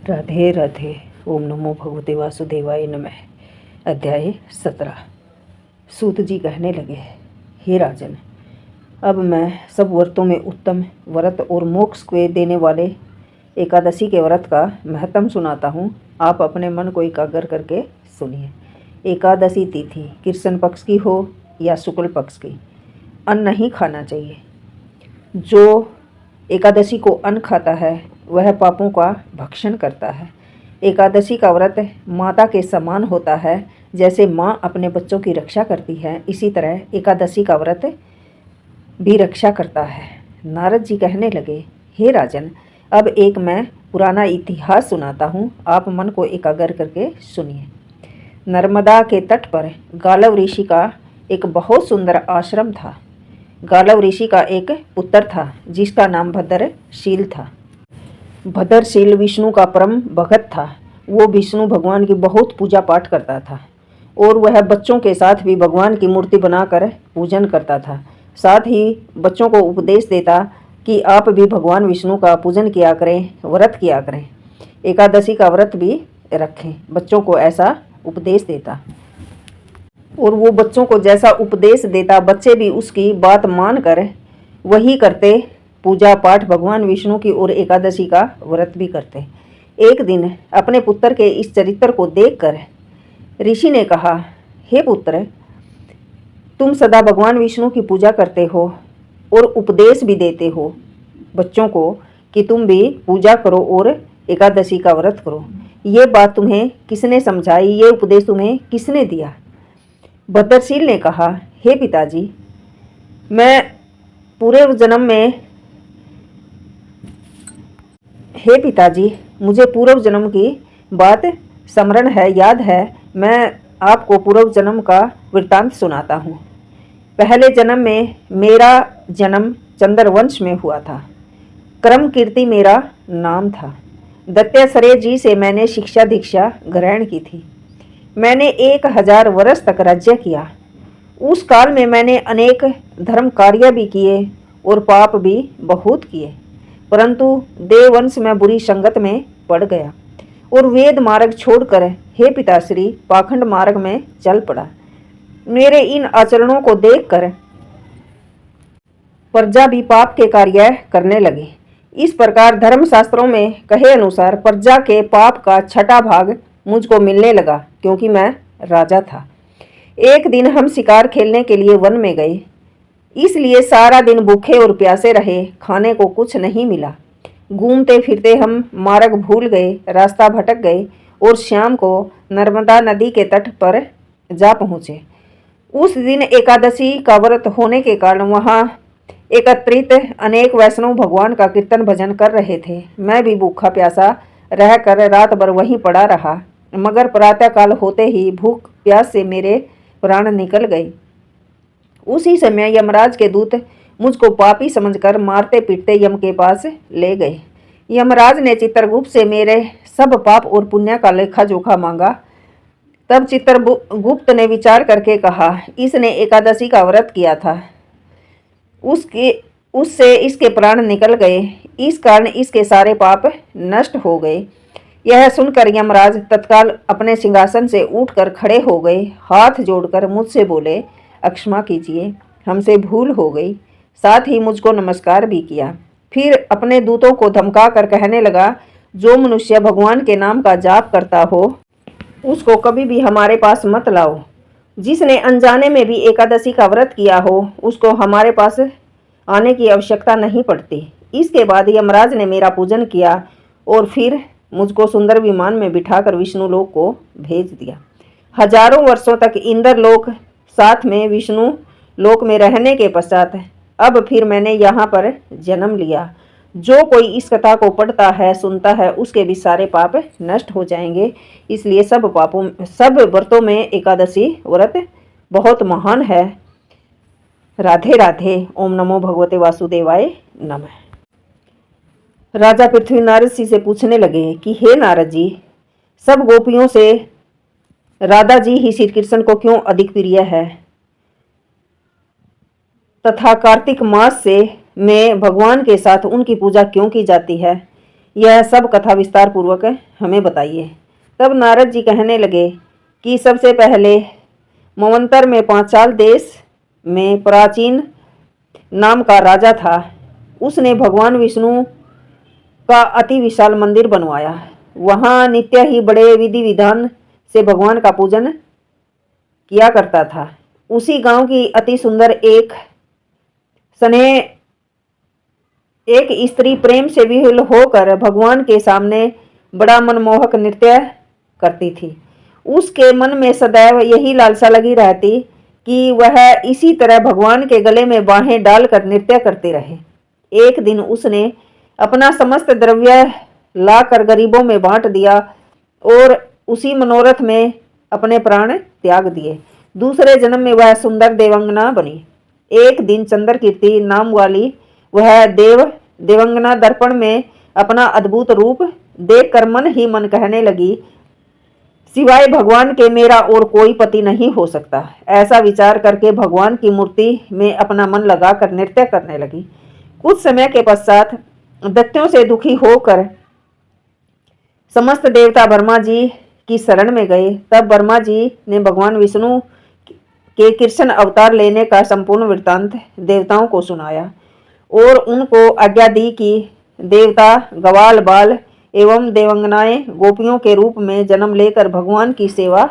राधे राधे। ओम नमो भगवते वासुदेवाय नमः। अध्याय 17। सूत जी कहने लगे, हे राजन, अब मैं सब व्रतों में उत्तम व्रत और मोक्ष को देने वाले एकादशी के व्रत का महत्व सुनाता हूँ। आप अपने मन को एकाग्र करके सुनिए। एकादशी तिथि कृष्ण पक्ष की हो या शुक्ल पक्ष की, अन्न नहीं खाना चाहिए। जो एकादशी को अन्न खाता है वह पापों का भक्षण करता है। एकादशी का व्रत माता के समान होता है। जैसे माँ अपने बच्चों की रक्षा करती है, इसी तरह एकादशी का व्रत भी रक्षा करता है। नारद जी कहने लगे, हे राजन, अब एक मैं पुराना इतिहास सुनाता हूँ। आप मन को एकाग्र करके सुनिए। नर्मदा के तट पर गालव ऋषि का एक बहुत सुंदर आश्रम था। गालव ऋषि का एक पुत्र था जिसका नाम भद्रशील था। भद्रशील विष्णु का परम भगत था। वो विष्णु भगवान की बहुत पूजा पाठ करता था और वह बच्चों के साथ भी भगवान की मूर्ति बनाकर पूजन करता था। साथ ही बच्चों को उपदेश देता कि आप भी भगवान विष्णु का पूजन किया करें, व्रत किया करें, एकादशी का व्रत भी रखें। बच्चों को ऐसा उपदेश देता और वो बच्चों को जैसा उपदेश देता बच्चे भी उसकी बात मानकर वही करते, पूजा पाठ भगवान विष्णु की और एकादशी का व्रत भी करते। एक दिन अपने पुत्र के इस चरित्र को देखकर ऋषि ने कहा, हे पुत्र, तुम सदा भगवान विष्णु की पूजा करते हो और उपदेश भी देते हो बच्चों को कि तुम भी पूजा करो और एकादशी का व्रत करो। ये बात तुम्हें किसने समझाई? ये उपदेश तुम्हें किसने दिया? भद्रशील ने कहा, हे पिताजी, मैं पूरे जन्म में हे पिताजी, मुझे पूर्व जन्म की बात स्मरण है, याद है। मैं आपको पूर्व जन्म का वृत्तांत सुनाता हूँ। पहले जन्म में मेरा जन्म चंद्रवंश में हुआ था। क्रम कीर्ति मेरा नाम था। दत्तात्रेय जी से मैंने शिक्षा दीक्षा ग्रहण की थी। मैंने 1000 वर्ष तक राज्य किया। उस काल में मैंने अनेक धर्म कार्य भी किए और पाप भी बहुत किए, परंतु देववंश में बुरी संगत में पड़ गया और वेद मार्ग छोड़कर हे पिताश्री पाखंड मार्ग में चल पड़ा। मेरे इन आचरणों को देखकर प्रजा भी पाप के कार्य करने लगी। इस प्रकार धर्मशास्त्रों में कहे अनुसार प्रजा के पाप का छठा भाग मुझको मिलने लगा, क्योंकि मैं राजा था। एक दिन हम शिकार खेलने के लिए वन में गए, इसलिए सारा दिन भूखे और प्यासे रहे। खाने को कुछ नहीं मिला। घूमते फिरते हम मार्ग भूल गए, रास्ता भटक गए और शाम को नर्मदा नदी के तट पर जा पहुँचे। उस दिन एकादशी का व्रत होने के कारण वहाँ एकत्रित अनेक वैष्णव भगवान का कीर्तन भजन कर रहे थे। मैं भी भूखा प्यासा रहकर रात भर वहीं पड़ा रहा, मगर प्रातःकाल होते ही भूख प्यास से मेरे प्राण निकल गए। उसी समय यमराज के दूत मुझको पापी समझकर मारते पीटते यम के पास ले गए। यमराज ने चित्रगुप्त से मेरे सब पाप और पुण्य का लेखा जोखा मांगा। तब चित्रगुप्त ने विचार करके कहा, इसने एकादशी का व्रत किया था, उससे इसके प्राण निकल गए, इस कारण इसके सारे पाप नष्ट हो गए। यह सुनकर यमराज तत्काल अपने सिंहासन से उठकर खड़े हो गए। हाथ जोड़कर मुझसे बोले, क्षमा कीजिए, हमसे भूल हो गई। साथ ही मुझको नमस्कार भी किया। फिर अपने दूतों को धमका कर कहने लगा, जो मनुष्य भगवान के नाम का जाप करता हो उसको कभी भी हमारे पास मत लाओ। जिसने अनजाने में भी एकादशी का व्रत किया हो उसको हमारे पास आने की आवश्यकता नहीं पड़ती। इसके बाद यमराज ने मेरा पूजन किया और फिर मुझको सुंदर विमान में बिठाकर विष्णु लोक को भेज दिया। हजारों वर्षों तक इंद्र लोक साथ में विष्णु लोक में रहने के पश्चात अब फिर मैंने यहाँ पर जन्म लिया। जो कोई इस कथा को पढ़ता है, सुनता है, उसके भी सारे पाप नष्ट हो जाएंगे। इसलिए सब व्रतों में एकादशी व्रत बहुत महान है। राधे राधे। ओम नमो भगवते वासुदेवाय नमः। राजा पृथ्वी नारद जी से पूछने लगे कि हे नारद जी, सब गोपियों से राधा जी ही श्री कृष्ण को क्यों अधिक प्रिय है, तथा कार्तिक मास से में भगवान के साथ उनकी पूजा क्यों की जाती है? यह सब कथा विस्तार पूर्वक हमें बताइए। तब नारद जी कहने लगे कि सबसे पहले मवंतर में पांचाल देश में प्राचीन नाम का राजा था। उसने भगवान विष्णु का अति विशाल मंदिर बनवाया। वहाँ नित्य ही बड़े विधि विधान से भगवान का पूजन किया करता था। उसी गांव की अति सुंदर एक स्त्री प्रेम से विह्वल होकर भगवान के सामने बड़ा मनमोहक नृत्य करती थी। उसके मन में सदैव यही लालसा लगी रहती कि वह इसी तरह भगवान के गले में बाहें डालकर नृत्य करते रहे। एक दिन उसने अपना समस्त द्रव्य लाकर गरीबों में बांट दिया और उसी मनोरथ में अपने प्राण त्याग दिए। दूसरे जन्म में वह सुंदर देवंगना बनी। एक दिन चंद्रकीर्ति नाम वाली वह देवंगना दर्पण में अपना अद्भुत रूप देखकर मन ही मन कहने लगी, सिवाय भगवान के मेरा और कोई पति नहीं हो सकता। ऐसा विचार करके भगवान की मूर्ति में अपना मन लगाकर नृत्य करने लगी। कुछ समय के पश्चात दैत्यों से दुखी होकर समस्त देवता ब्रह्मा जी की शरण में गए। तब ब्रह्मा जी ने भगवान विष्णु के कृष्ण अवतार लेने का संपूर्ण वृत्तांत देवताओं को सुनाया और उनको आज्ञा दी कि देवता ग्वाल बाल एवं देवंगनाएं गोपियों के रूप में जन्म लेकर भगवान की सेवा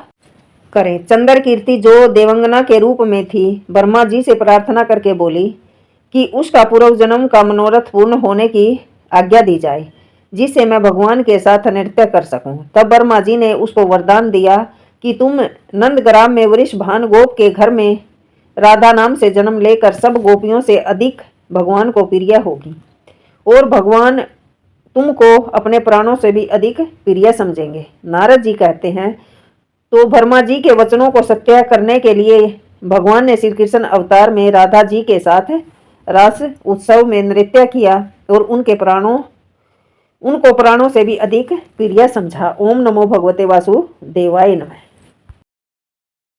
करें। चंद्रकीर्ति जो देवंगना के रूप में थी, ब्रह्मा जी से प्रार्थना करके बोली कि उसका पूर्व जन्म का मनोरथ पूर्ण होने की आज्ञा दी जाए, जिससे मैं भगवान के साथ नृत्य कर सकूं। तब ब्रह्मा जी ने उसको वरदान दिया कि तुम नंदग्राम में वृषभान गोप के घर में राधा नाम से जन्म लेकर सब गोपियों से अधिक भगवान को प्रिय होगी और भगवान तुमको अपने प्राणों से भी अधिक प्रिय समझेंगे। नारद जी कहते हैं, तो ब्रह्मा जी के वचनों को सत्य करने के लिए भगवान ने श्री कृष्ण अवतार में राधा जी के साथ रास उत्सव में नृत्य किया और उनको प्राणों से भी अधिक प्रिय समझा। ओम नमो भगवते वासुदेवाय नमः।